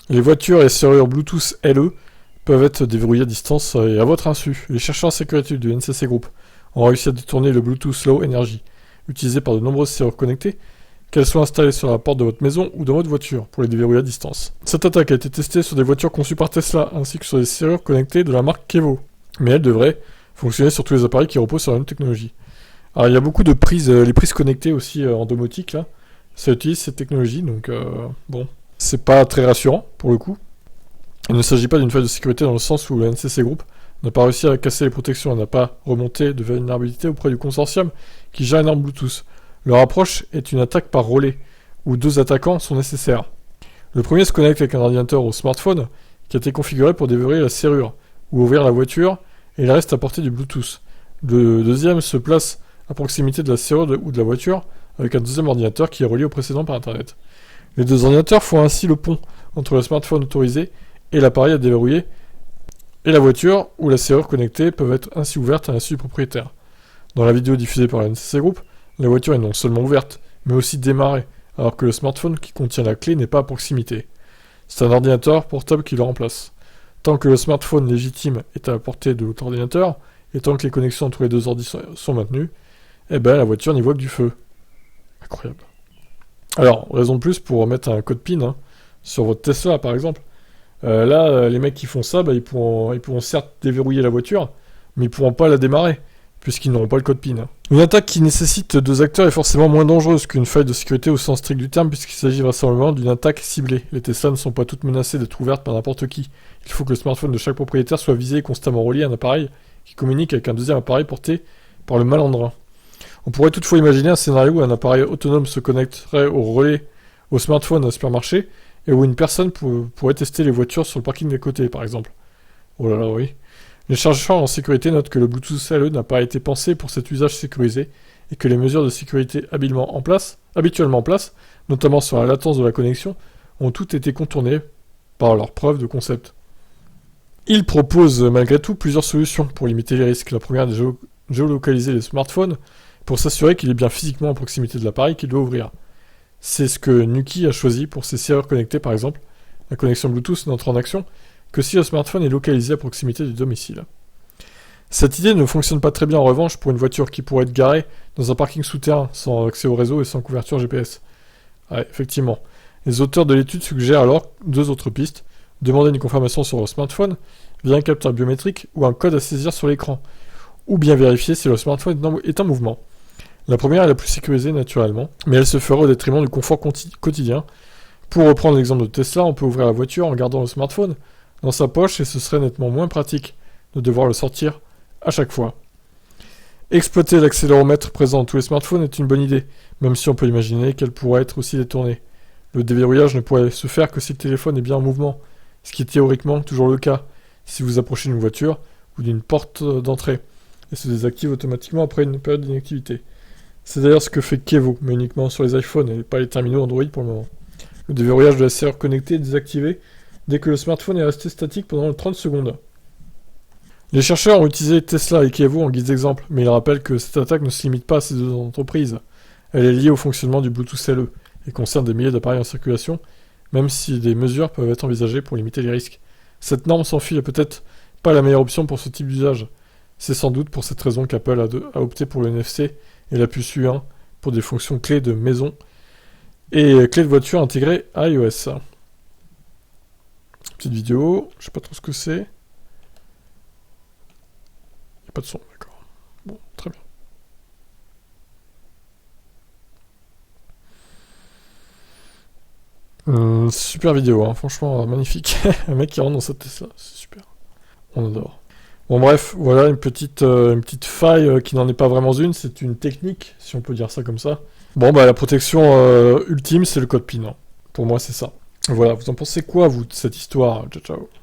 Les voitures et serrures Bluetooth LE peuvent être déverrouillées à distance et à votre insu. Les chercheurs en sécurité du NCC Group ont réussi à détourner le Bluetooth Low Energy, utilisé par de nombreuses serrures connectées, qu'elles soient installées sur la porte de votre maison ou dans votre voiture, pour les déverrouiller à distance. Cette attaque a été testée sur des voitures conçues par Tesla, ainsi que sur des serrures connectées de la marque Kevo. Mais elle devrait fonctionner sur tous les appareils qui reposent sur la même technologie. Alors il y a beaucoup de prises, les prises connectées aussi en domotique, là, ça utilise cette technologie, donc bon, c'est pas très rassurant pour le coup. Il ne s'agit pas d'une faille de sécurité dans le sens où le NCC Group n'a pas réussi à casser les protections et n'a pas remonté de vulnérabilité auprès du consortium qui gère une arme Bluetooth. Leur approche est une attaque par relais, où 2 attaquants sont nécessaires. Le premier se connecte avec un ordinateur ou smartphone qui a été configuré pour déverrouiller la serrure, ou ouvrir la voiture, et il reste à portée du Bluetooth. Le deuxième se place à proximité de la serrure ou de la voiture, avec un deuxième ordinateur qui est relié au précédent par Internet. Les 2 ordinateurs font ainsi le pont entre le smartphone autorisé et l'appareil à déverrouiller, et la voiture ou la serrure connectée peuvent être ainsi ouvertes à l'insu du propriétaire. Dans la vidéo diffusée par la NCC Group, la voiture est non seulement ouverte, mais aussi démarrée, alors que le smartphone qui contient la clé n'est pas à proximité. C'est un ordinateur portable qui le remplace. Tant que le smartphone légitime est à la portée de l'autre ordinateur, et tant que les connexions entre les 2 ordi sont maintenues, eh ben la voiture n'y voit que du feu. Incroyable. Alors, raison de plus pour mettre un code PIN sur votre Tesla par exemple. Les mecs qui font ça, ils pourront certes déverrouiller la voiture, mais ils pourront pas la démarrer, puisqu'ils n'auront pas le code PIN. Une attaque qui nécessite 2 acteurs est forcément moins dangereuse qu'une faille de sécurité au sens strict du terme, puisqu'il s'agit vraisemblablement d'une attaque ciblée. Les Tesla ne sont pas toutes menacées d'être ouvertes par n'importe qui. Il faut que le smartphone de chaque propriétaire soit visé et constamment relié à un appareil qui communique avec un deuxième appareil porté par le malandrin. On pourrait toutefois imaginer un scénario où un appareil autonome se connecterait au relais au smartphone d'un supermarché et où une personne pourrait tester les voitures sur le parking d'à côté, par exemple. Oh là là, oui. Les chercheurs en sécurité notent que le Bluetooth LE n'a pas été pensé pour cet usage sécurisé et que les mesures de sécurité habituellement en place, notamment sur la latence de la connexion, ont toutes été contournées par leurs preuves de concept. Ils proposent malgré tout plusieurs solutions pour limiter les risques. La première est de géolocaliser les smartphones pour s'assurer qu'il est bien physiquement à proximité de l'appareil qu'il doit ouvrir. C'est ce que Nuki a choisi pour ses serrures connectées par exemple. La connexion Bluetooth n'entre en action que si le smartphone est localisé à proximité du domicile. Cette idée ne fonctionne pas très bien en revanche pour une voiture qui pourrait être garée dans un parking souterrain sans accès au réseau et sans couverture GPS. Ouais, effectivement. Les auteurs de l'étude suggèrent alors 2 autres pistes. Demander une confirmation sur le smartphone via un capteur biométrique ou un code à saisir sur l'écran, ou bien vérifier si le smartphone est en mouvement. La première est la plus sécurisée naturellement, mais elle se fera au détriment du confort quotidien. Pour reprendre l'exemple de Tesla, on peut ouvrir la voiture en gardant le smartphone dans sa poche et ce serait nettement moins pratique de devoir le sortir à chaque fois. Exploiter l'accéléromètre présent dans tous les smartphones est une bonne idée, même si on peut imaginer qu'elle pourrait être aussi détournée. Le déverrouillage ne pourrait se faire que si le téléphone est bien en mouvement, ce qui est théoriquement toujours le cas si vous approchez d'une voiture ou d'une porte d'entrée, et se désactive automatiquement après une période d'inactivité. C'est d'ailleurs ce que fait Kevo, mais uniquement sur les iPhones et pas les terminaux Android pour le moment. Le déverrouillage de la serrure connectée est désactivé dès que le smartphone est resté statique pendant 30 secondes. Les chercheurs ont utilisé Tesla et Kevo en guise d'exemple, mais ils rappellent que cette attaque ne se limite pas à ces 2 entreprises. Elle est liée au fonctionnement du Bluetooth LE et concerne des milliers d'appareils en circulation, même si des mesures peuvent être envisagées pour limiter les risques. Cette norme sans fil est peut-être pas la meilleure option pour ce type d'usage. C'est sans doute pour cette raison qu'Apple a opté pour le NFC et la puce U1 pour des fonctions clés de maison et clés de voiture intégrées à iOS. Petite vidéo, je sais pas trop ce que c'est. Il n'y a pas de son, d'accord. Bon, très bien. Super vidéo, franchement magnifique. Un mec qui rentre dans cette Tesla, c'est super. On adore. Bon bref, voilà une petite faille qui n'en est pas vraiment une, c'est une technique, si on peut dire ça comme ça. Bon la protection ultime, c'est le code PIN. Pour moi c'est ça. Voilà, vous en pensez quoi vous de cette histoire? Ciao ciao.